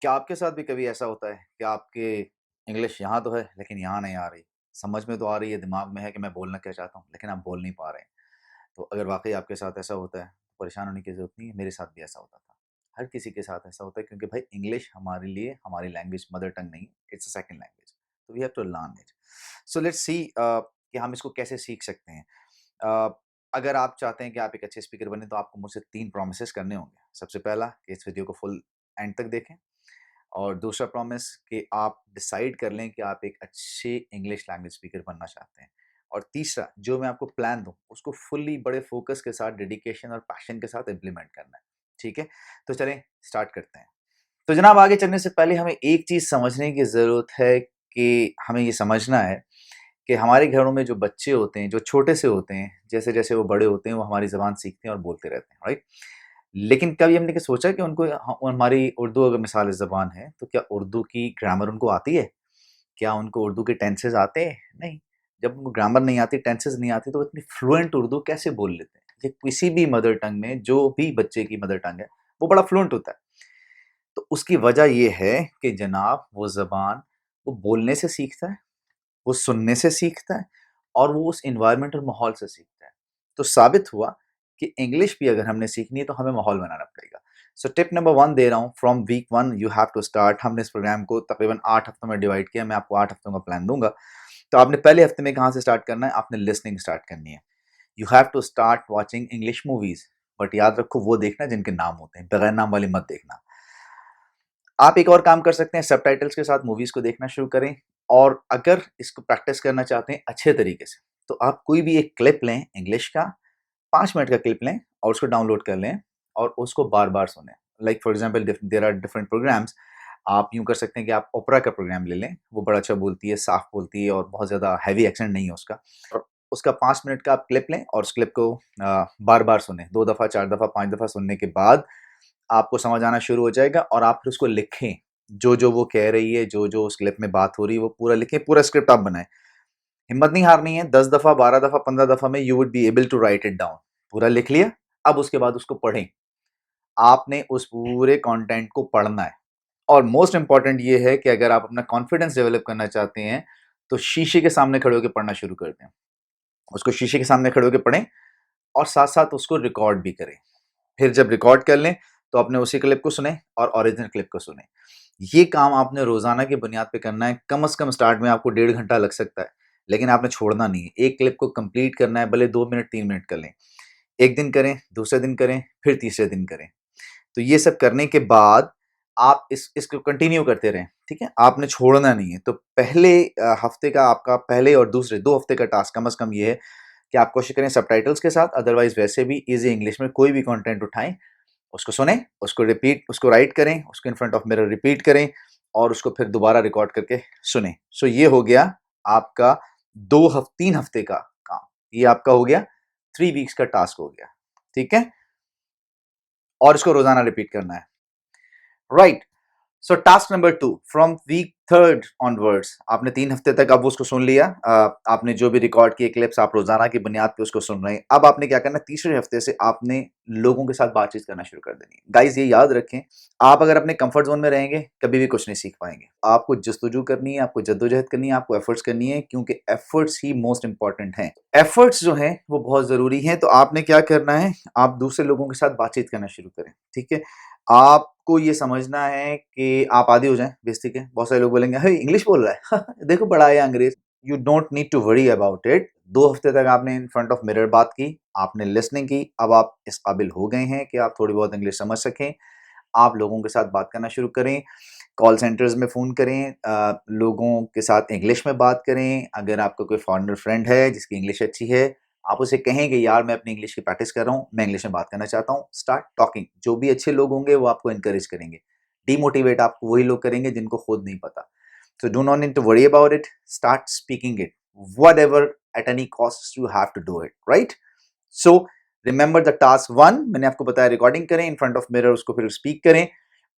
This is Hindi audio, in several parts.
क्या आपके साथ भी कभी ऐसा होता है कि आपके इंग्लिश यहाँ तो है लेकिन यहाँ नहीं आ रही, समझ में तो आ रही है, दिमाग में है कि मैं बोलना क्या चाहता हूँ लेकिन आप बोल नहीं पा रहे हैं। तो अगर वाक़ई आपके साथ ऐसा होता है, तो परेशान होने की ज़रूरत नहीं है, मेरे साथ भी ऐसा होता था। हर किसी के साथ ऐसा होता है क्योंकि भाई इंग्लिश हमारे लिए हमारी लैंग्वेज मदर टंग नहीं है, इट्स अ सेकंड लैंग्वेज। तो we have to learn it. So let's see कि हम इसको कैसे सीख सकते हैं। अ, अगर आप चाहते हैं कि आप एक अच्छे स्पीकर बनें तो आपको मुझसे 3 प्रोमिसेस करने होंगे। सबसे पहला कि इस वीडियो को फुल एंड तक देखें। और दूसरा प्रॉमिस कि आप डिसाइड कर लें कि आप एक अच्छे इंग्लिश लैंग्वेज स्पीकर बनना चाहते हैं। और तीसरा, जो मैं आपको प्लान दूँ, उसको फुल्ली बड़े फ़ोकस के साथ, डेडिकेशन और पैशन के साथ इम्प्लीमेंट करना है। ठीक है? तो चलें स्टार्ट करते हैं। तो जनाब आगे चलने से पहले हमें एक चीज़ समझने की ज़रूरत है कि हमें ये समझना है कि हमारे घरों में जो बच्चे होते हैं, जो छोटे से होते हैं, जैसे-जैसे वो बड़े होते हैं, वो हमारी ज़बान सीखते हैं और बोलते रहते हैं, राइट? लेकिन कभी हमने क्या सोचा कि उनको हमारी उर्दू अगर मिसाल ज़बान है, तो क्या उर्दू की ग्रामर उनको आती है? क्या उनको उर्दू के टेंसेस आते हैं? नहीं। जब उनको ग्रामर नहीं आती, टेंसेस नहीं आती, तो वो इतनी फ्लुएंट उर्दू कैसे बोल लेते हैं? ये किसी भी मदर टंग में जो भी बच्चे की मदर टंग है, वो बड़ा फ्लुएंट होता है। तो उसकी वजह ये है कि जनाब वो ज़बान वो बोलने से सीखता है, वो सुनने से सीखता है और वो उस एनवायरनमेंट और माहौल से सीखता है। तो साबित हुआ कि इंग्लिश भी अगर हमने सीखनी है तो हमें माहौल बनाना पड़ेगा। सो टिप नंबर 1 दे रहा हूँ, from week 1 you have to start. हमने इस प्रोग्राम को तकरीबन 8 हफ्तों में डिवाइड किया, मैं आपको 8 हफ्तों का प्लान दूँगा। तो आपने पहले हफ्ते में कहाँ से स्टार्ट करना है? आपने लिसनिंग स्टार्ट करनी है। You have to start watching English movies, but याद रखो वो देखना जिनके नाम होते हैं, बगैर नाम वाली मत देखना। आप एक और काम कर सकते हैं, सबटाइटल्स के साथ मूवीज़ को देखना शुरू करें। और अगर इसको प्रैक्टिस करना चाहते हैं अच्छे तरीके से, तो आप कोई भी एक क्लिप लें इंग्लिश का, 5 मिनट का क्लिप लें और उसको डाउनलोड कर लें और उसको बार-बार सुनें। Like for example there are different programmes. आप यूँ कर सकते हैं कि आप ओपेरा का प्रोग्राम ले लें, वो बड़ा अच्छा बोलती है, साफ बोलती है और बहुत ज़्यादा हेवी एक्सेंट नहीं है उसका। और उसका 5 मिनट का आप क्लिप लें और उस क्लिप को बार-बार सुनें, 2 दफ़ा, 4 दफ़ा, 5 दफ़ा सुनने के बाद आपको समझ आना शुरू हो जाएगा और आप फिर उसको लिखें। जो-जो वो कह रही है, जो-जो उस क्लिप में बात हो रही है, वो पूरा लिखें, पूरा स्क्रिप्ट आप बनाएँ। हिम्मत नहीं हारनी है, 10 दफ़ा, 12 दफ़ा, 15 दफ़ा में you would be able to write it down. पूरा लिख लिया, अब उसके बाद उसको पढ़ें। आपने उस पूरे कंटेंट को पढ़ना है। और मोस्ट इम्पोर्टेंट ये है कि अगर आप अपना कॉन्फिडेंस डेवलप करना चाहते हैं, तो शीशे के सामने खड़े होके पढ़ना शुरू कर दें। उसको शीशे के सामने खड़े होके पढ़ें और साथ-साथ उसको रिकॉर्ड भी करें। फिर जब रिकॉर्ड कर लें, तो अपने उसी क्लिप को सुनें और ओरिजिनल क्लिप को सुनें। ये काम आपने रोज़ाना की बुनियाद पे करना है। कम से कम स्टार्ट में आपको 1.5 घंटा लग सकता है, लेकिन आपने छोड़ना नहीं है। एक क्लिप को कंप्लीट करना है, भले 2 मिनट, 3 मिनट कर लें। एक दिन करें, दूसरे दिन करें, फिर तीसरे दिन करें। तो ये सब करने के बाद आप इसको कंटिन्यू करते रहें, ठीक है? आपने छोड़ना नहीं है। तो पहले हफ्ते का आपका पहले और दूसरे 2 हफ्ते का टास्क कम से कम ये है कि आप कोशिश करें सबटाइटल्स के साथ, अदरवाइज़ वैसे भी ईज़ी इंग्लिश में कोई भी कंटेंट उठाएँ, उसको सुनें, उसको रिपीट उसको राइट करें, उसको इन फ्रंट ऑफ मिरर रिपीट करें और उसको फिर दोबारा रिकॉर्ड करके सुनें। सो ये हो गया आपका 3 हफ्ते का काम। ये आपका हो गया 3 वीक्स का टास्क हो गया, ठीक है? और इसको रोज़ाना रिपीट करना है। Right. So task number 2 from week 3 onwards आपने 3 हफ्ते तक अब उसको सुन लिया। आपने जो भी रिकॉर्ड किए क्लिप्स आप रोजाना की बुनियाद पे उसको सुन रहे हैं। अब आपने क्या करना है, तीसरे हफ्ते से आपने लोगों के साथ बातचीत करना शुरू कर देनी है। गाइस ये याद रखें, आप अगर अपने कंफर्ट जोन में रहेंगे कभी भी कुछ नहीं सीख पाएंगे। आपको जस्तुजू करनी है, आपको जद्दोजहद करनी है, आपको एफर्ट्स करनी है, क्योंकि एफर्ट्स ही मोस्ट इंपॉर्टेंट हैं। एफर्ट्स जो हैं वो बहुत जरूरी हैं। तो आपने क्या करना है, आप दूसरे लोगों के साथ बातचीत करना शुरू करें, ठीक है? आपको ये समझना है कि आप आदी हो जाएँ बेइज़्ज़ती के। बहुत सारे लोग बोलेंगे, "हे! इंग्लिश बोल रहा है। देखो बड़ा है अंग्रेज़।" You don't need to worry about it. 2 हफ्ते तक आपने इन फ्रंट ऑफ मिरर बात की, आपने लिसनिंग की, अब आप इस काबिल हो गए हैं कि आप थोड़ी बहुत इंग्लिश समझ सकें। आप लोगों के साथ बात करना शुरू करें, कॉल सेंटर्स में फ़ोन करें, लोगों के साथ इंग्लिश में बात करें। अगर आपका कोई फॉरेनर फ्रेंड है जिसकी इंग्लिश अच्छी है, आप उसे कहें कि यार मैं अपनी इंग्लिश की प्रैक्टिस कर रहा हूँ, मैं इंग्लिश में बात करना चाहता हूँ। Start talking. जो भी अच्छे लोग होंगे वो आपको एनकरेज करेंगे। डिमोटिवेट आपको वही लोग करेंगे जिनको खुद नहीं पता। So do not need to worry about it. Start speaking it. Whatever at any cost you have to do it, right? So remember the task 1 मैंने आपको बताया रिकॉर्डिंग करें इन फ्रंट ऑफ मिरर, उसको फिर स्पीक करें।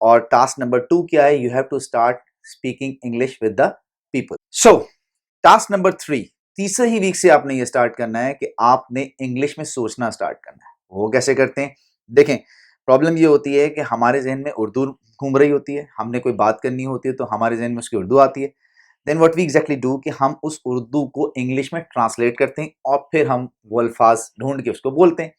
और टास्क नंबर 2 क्या है, you have to start speaking English with the people. So task number 3, तीसरे ही वीक से आपने ये स्टार्ट करना है कि आपने इंग्लिश में सोचना स्टार्ट करना है। वो कैसे करते हैं? देखें, प्रॉब्लम ये होती है कि हमारे ज़हन में उर्दू घूम रही होती है, हमने कोई बात करनी होती है तो हमारे ज़हन में उसकी उर्दू आती है। Then what we exactly do कि हम उस उर्दू को इंग्लिश में ट्रांसलेट करते हैं और फिर हम वो अल्फ़ाज़ ढूँढ के उसको बोलते हैं।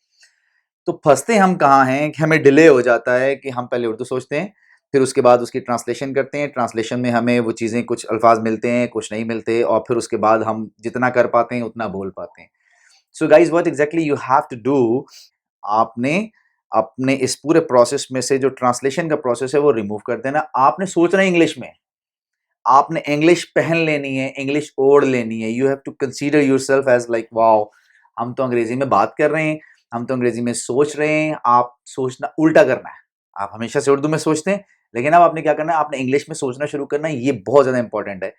तो फँसते हम कहाँ हैं कि हमें डिले हो जाता है कि हम पहले उर्दू सोचते हैं, फिर उसके बाद उसकी ट्रांसलेशन करते हैं। ट्रांसलेशन में हमें वो चीज़ें कुछ अल्फ़ाज़ मिलते हैं, कुछ नहीं मिलते और फिर उसके बाद हम जितना कर पाते हैं उतना बोल पाते हैं। So guys what exactly you have to do, आपने अपने इस पूरे प्रोसेस में से जो ट्रांसलेशन का प्रोसेस है वो रिमूव कर देना। आपने सोचना है इंग्लिश में। आपने इंग्लिश पहन लेनी है, इंग्लिश ओढ़ लेनी है। You have to consider yourself as like wow! हम तो अंग्रेज़ी में बात कर रहे हैं, हम तो अंग्रेज़ी में सोच रहे हैं। आप सोचना उल्टा करना है। आप हमेशा से उर्दू में सोचते हैं, लेकिन अब आपने क्या करना है, आपने इंग्लिश में सोचना शुरू करना है। ये बहुत ज़्यादा इंपॉर्टेंट है।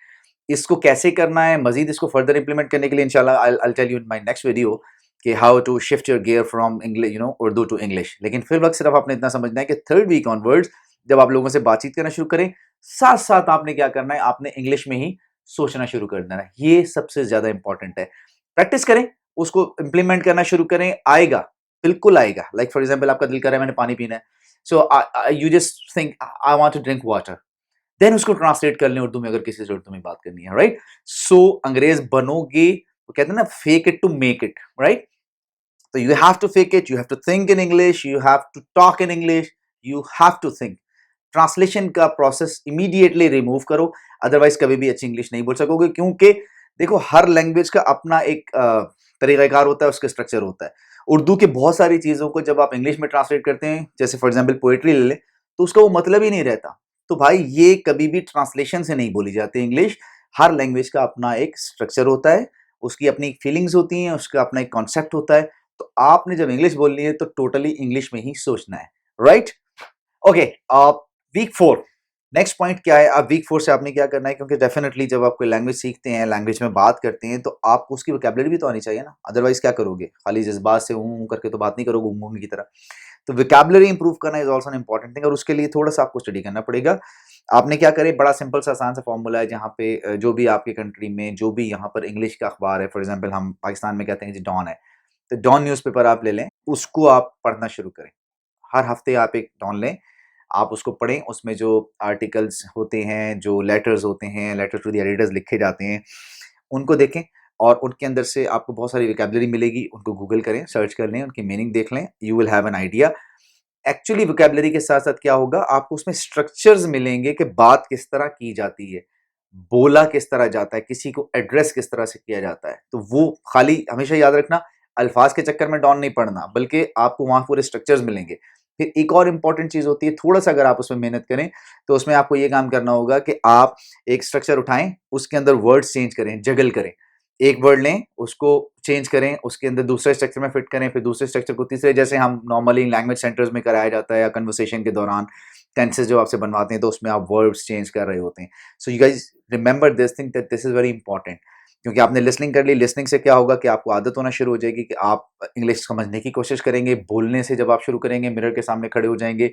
इसको कैसे करना है, मज़ीद इसको फर्दर इंप्लीमेंट करने के लिए इंशाल्लाह I tell you in my next video कि how to shift your gear from English Urdu to English. लेकिन फिर वक़्त सिर्फ आपने इतना समझना है कि थर्ड वीक ऑनवर्ड्स जब आप लोगों से बातचीत करना शुरू करें, साथ-साथ आपने क्या करना है, आपने इंग्लिश में ही सोचना शुरू कर देना है। ये सबसे ज़्यादा इंपॉर्टेंट है। प्रैक्टिस करें, उसको इंप्लीमेंट करना शुरू करें, आएगा, बिल्कुल आएगा। लाइक फॉर एग्ज़ाम्पल आपका दिल कर रहा है मैंने पानी पीना है। So you just think I want to drink water. Then उसको ट्रांसलेट कर लें उर्दू में, अगर किसी से उर्दू में बात करनी है, राइट? सो अंग्रेज बनोगे, वो कहते हैं ना fake it to make it, right? तो you have to fake it, you have to think in English, you have to talk in English, you have to think. Translation का प्रोसेस इमीडिएटली रिमूव करो, अदरवाइज कभी भी अच्छी इंग्लिश नहीं बोल सकोगे। क्योंकि देखो हर लैंग्वेज का अपना एक तरीक़ाकार होता है, उसका स्ट्रक्चर होता है। उर्दू के बहुत सारी चीज़ों को जब आप इंग्लिश में ट्रांसलेट करते हैं, जैसे फॉर एग्जांपल पोएट्री ले लें, तो उसका वो मतलब ही नहीं रहता। तो भाई ये कभी भी ट्रांसलेशन से नहीं बोली जाती इंग्लिश। हर लैंग्वेज का अपना एक स्ट्रक्चर होता है, उसकी अपनी फीलिंग्स होती हैं, उसका अपना एक कॉन्सेप्ट होता है। तो आपने जब इंग्लिश बोलनी है तो टोटली इंग्लिश में ही सोचना है, right? Okay, week 4 next point क्या है? अब वीक 4 से आपने क्या करना है, क्योंकि डेफिनेटली जब आप कोई लैंग्वेज सीखते हैं, लैंग्वेज में बात करते हैं, तो आपको उसकी वोकैब्युलरी भी तो आनी चाहिए ना, अदरवाइज क्या करोगे? खाली जज्बात से हूँ करके तो बात नहीं करोगे की तरह। तो वोकैब्युलरी इंप्रूव करना is also an important thing, और उसके लिए थोड़ा सा आपको स्टडी करना पड़ेगा। आपने क्या करें, बड़ा सिंपल सा आसान सा फॉर्मूला है, जहाँ पे जो भी आपकी कंट्री में जो भी यहाँ पर इंग्लिश का अखबार है, फॉर एग्जाम्पल हम पाकिस्तान में कहते हैं जी डॉन है, तो डॉन न्यूज़पेपर आप ले लें, उसको आप पढ़ना शुरू करें। हर हफ्ते आप एक डॉन लें, आप उसको पढ़ें, उसमें जो आर्टिकल्स होते हैं, जो लेटर्स होते हैं, लेटर टू द एडिटर्स लिखे जाते हैं, उनको देखें और उनके अंदर से आपको बहुत सारी वोकैब्युलरी मिलेगी। उनको गूगल करें, सर्च कर लें, उनकी मीनिंग देख लें, you will have an idea. Actually vocabulary के साथ-साथ क्या होगा, आपको उसमें स्ट्रक्चर्स मिलेंगे कि बात किस तरह की जाती है, बोला किस तरह जाता है, किसी को एड्रेस किस तरह से किया जाता है। तो वो खाली हमेशा याद रखना, अल्फाज के चक्कर में डॉन नहीं पढ़ना, बल्कि आपको वहाँ पूरे स्ट्रक्चर्स मिलेंगे। फिर एक और इम्पोर्टेंट चीज़ होती है, थोड़ा-सा अगर आप उसमें मेहनत करें, तो उसमें आपको ये काम करना होगा कि आप एक स्ट्रक्चर उठाएँ, उसके अंदर वर्ड्स चेंज करें, जगल करें। एक वर्ड लें, उसको चेंज करें, उसके अंदर दूसरे स्ट्रक्चर में फिट करें, फिर दूसरे स्ट्रक्चर को तीसरे, जैसे हम नॉर्मली लैंग्वेज सेंटर्स में कराया जाता है या कन्वर्सेशन के दौरान टेंसेस जो आपसे बनवाते हैं, तो उसमें आप वर्ड्स चेंज कर रहे होते हैं। So you guys remember this thing that this is very important, क्योंकि आपने लिसनिंग कर ली। लिसनिंग से क्या होगा कि आपको आदत होना शुरू हो जाएगी कि आप इंग्लिश समझने की कोशिश करेंगे। बोलने से जब आप शुरू करेंगे, मिरर के सामने खड़े हो जाएँगे,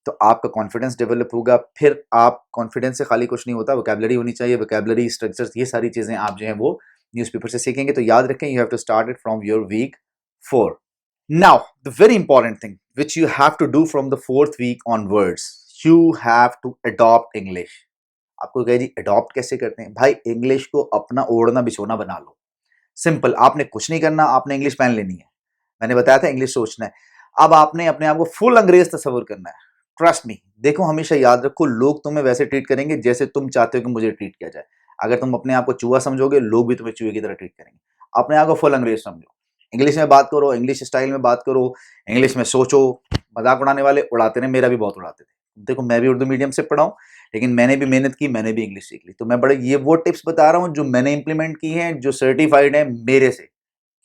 तो आपका कॉन्फिडेंस डेवलप होगा। फिर आप कॉन्फिडेंस से खाली कुछ नहीं होता, वोकैब्युलरी होनी चाहिए, वोकैब्युलरी, स्ट्रक्चर्स, ये सारी चीज़ें आप जो हैं वो न्यूज़पेपर से सीखेंगे। तो याद रखें, you have to start it from your week 4। Now the very important thing which you have to do from the 4th week onwards, you have to adopt English. आपको कहे जी अडॉप्ट कैसे करते हैं? भाई इंग्लिश को अपना ओढ़ना बिछोना बना लो। सिंपल, आपने कुछ नहीं करना, आपने इंग्लिश पहन लेनी है। मैंने बताया था इंग्लिश सोचना है। अब आपने अपने आप को फुल अंग्रेज तस्वुर करना है। ट्रस्ट मी, देखो हमेशा याद रखो, लोग तुम्हें वैसे ट्रीट करेंगे जैसे तुम चाहते हो कि मुझे ट्रीट किया जाए। अगर तुम अपने आप को चूहा समझोगे, लोग भी तुम्हें चूहे की तरह ट्रीट करेंगे। अपने आप को फुल अंग्रेज समझो। इंग्लिश में बात करो, इंग्लिश स्टाइल में बात करो, इंग्लिश में सोचो। मजाक उड़ाने वाले उड़ाते रहे, मेरा भी बहुत उड़ाते थे। देखो मैं भी उर्दू मीडियम से पढ़ा हूँ, लेकिन मैंने भी मेहनत की, मैंने भी इंग्लिश सीख ली। तो मैं बड़े ये वो टिप्स बता रहा हूँ जो मैंने इंप्लीमेंट की हैं, जो सर्टिफाइड है मेरे से,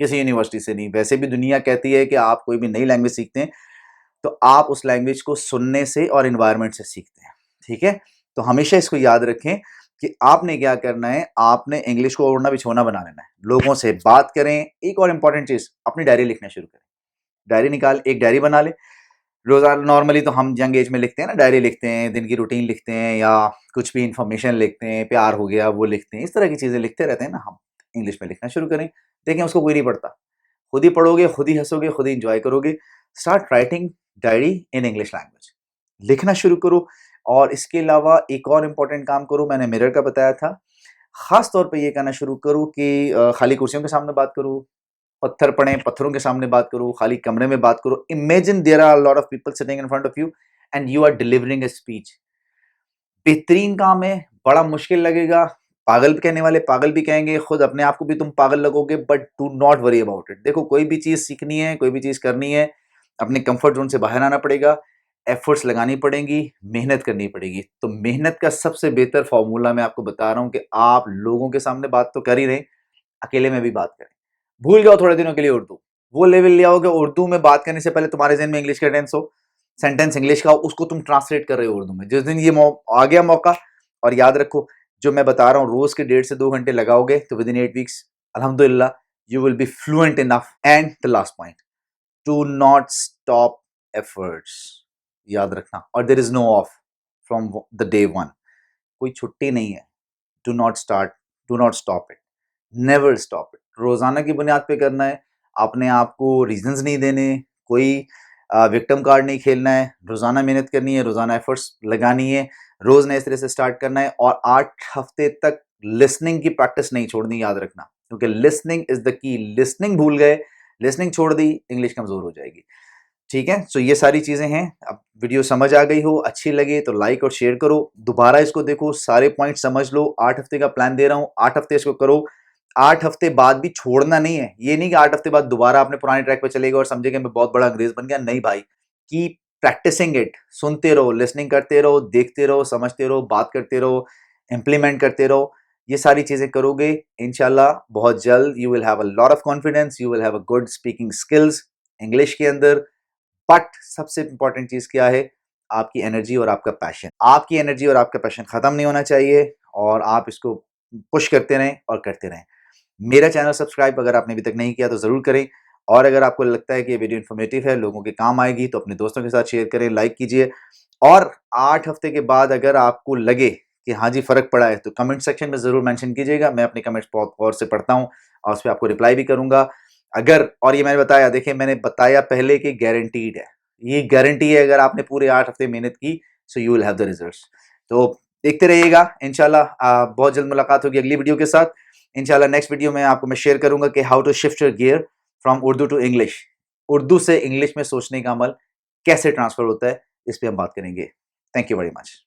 किसी यूनिवर्सिटी से नहीं। वैसे भी दुनिया कहती है कि आप कोई भी नई लैंग्वेज सीखते हैं, तो आप उस लैंग्वेज को सुनने से और एनवायरनमेंट से सीखते हैं, ठीक है? तो हमेशा इसको याद रखें कि आपने क्या करना है, आपने इंग्लिश को ओढ़ना बिछोना बना लेना है। लोगों से बात करें। एक और इंपॉर्टेंट चीज़, अपनी डायरी लिखना शुरू करें। डायरी निकाल, एक डायरी बना लें। रोज़ाना नॉर्मली तो हम यंग एज में लिखते हैं ना, डायरी लिखते हैं, दिन की रूटीन लिखते हैं या कुछ भी इन्फॉर्मेशन लिखते हैं, प्यार हो गया वो लिखते हैं, इस तरह की चीज़ें लिखते रहते हैं ना हम। इंग्लिश में लिखना शुरू करें। देखें उसको कोई नहीं पढ़ता। खुद ही पढ़ोगे, खुद ही हँसोगे, खुद ही एन्जॉय करोगे। Start writing diary in English language. लिखना शुरू करो। और इसके अलावा एक और इम्पोर्टेंट काम करो, मैंने मिरर का बताया था, ख़ास तौर पे ये करना शुरू करो कि खाली कुर्सियों के सामने बात करो, पत्थर पड़े, पत्थरों के सामने बात करो, खाली कमरे में बात करो। Imagine there are a lot of people sitting in front of you and you are delivering a speech. बेहतरीन काम है, बड़ा मुश्किल लगेगा, पागल कहने वाले पागल भी कहेंगे, खुद अपने आप को भी तुम पागल लगोगे, but do not worry about it. देखो, कोई भी चीज़ सीखनी है, कोई भी चीज़ करनी है, अपने कंफर्ट जोन से बाहर आना पड़ेगा, एफर्ट्स लगानी पड़ेंगी, मेहनत करनी पड़ेगी। तो मेहनत का सबसे बेहतर फॉर्मूला मैं आपको बता रहा हूँ कि आप लोगों के सामने बात तो कर ही रहे, अकेले में भी बात करें। भूल जाओ थोड़े दिनों के लिए उर्दू, वो लेवल ले आओ कि उर्दू में बात करने से पहले तुम्हारे ज़हन में इंग्लिश का टेंस हो, सेंटेंस इंग्लिश का हो, उसको तुम ट्रांसलेट कर रहे हो उर्दू में। जिस दिन ये आ गया मौका, और याद रखो, जो मैं बता रहा हूँ, रोज के 1.5 से 2 घंटे लगाओगे तो विद इन 8 वीक्स अल्हम्दुलिल्लाह you will be fluent enough. And the last point, do not stop efforts, याद रखना। और there is no off from the day one, कोई छुट्टी नहीं है। Do not start, do not stop it, never stop it. रोजाना की बुनियाद पे करना है, अपने आप को रीजंस नहीं देने, कोई विक्टिम कार्ड नहीं खेलना है, रोजाना मेहनत करनी है, रोजाना एफर्ट्स लगानी है, रोज नए सिरे से स्टार्ट करना है, और 8 हफ्ते तक लिसनिंग की प्रैक्टिस नहीं छोड़नी, याद रखना, क्योंकि listening is the key. Listening भूल गए, लिसनिंग छोड़ दी, इंग्लिश कमजोर हो जाएगी। ठीक है, सो ये सारी चीजें हैं। अब वीडियो समझ आ गई हो, अच्छी लगे तो लाइक और शेयर करो, दोबारा इसको देखो, सारे पॉइंट समझ लो। 8 हफ्ते का प्लान दे रहा हूँ, 8 हफ्ते इसको करो, 8 हफ्ते बाद भी छोड़ना नहीं है। ये नहीं कि 8 हफ्ते बाद दोबारा अपने पुराने ट्रैक पे चलेगा और समझेगा मैं बहुत बड़ा अंग्रेज बन गया। नहीं भाई, कीप प्रैक्टिसिंग इट, सुनते रहो, लिसनिंग करते रहो, देखते रहो, समझते रहो, बात करते रहो, इंप्लीमेंट करते रहो। ये सारी चीजें करोगे, इंशाल्लाह बहुत जल्द you will have a lot of confidence, you will have a good speaking skills English के अंदर। बट सबसे इंपॉर्टेंट चीज क्या है? आपकी एनर्जी और आपका पैशन। आपकी एनर्जी और आपका पैशन खत्म नहीं होना चाहिए, और आप इसको पुश करते रहें और करते रहें। मेरा चैनल सब्सक्राइब अगर आपने अभी तक नहीं किया तो जरूर करें, और अगर आपको लगता है कि ये वीडियो इन्फॉर्मेटिव है, लोगों के काम आएगी, तो अपने दोस्तों के साथ शेयर करें, लाइक कीजिए। और 8 हफ्ते के बाद अगर आपको लगे कि हाँ जी फर्क पड़ा है, तो कमेंट सेक्शन में जरूर मेंशन कीजिएगा। मैं अपने कमेंट्स बहुत गौर से पढ़ता हूँ और उस पर आपको रिप्लाई भी करूंगा। अगर, और ये मैंने बताया, देखिए मैंने बताया पहले कि गारंटीड है, ये गारंटी है, अगर आपने पूरे 8 हफ्ते मेहनत की, so you will have the results. तो देखते रहिएगा, इंशाल्लाह बहुत जल्द मुलाकात होगी अगली वीडियो के साथ। इंशाल्लाह नेक्स्ट वीडियो में आपको मैं शेयर करूंगा कि how to shift your gear from Urdu to English, Urdu से इंग्लिश में सोचने का अमल कैसे ट्रांसफर होता है, इस पे हम बात करेंगे। Thank you very much.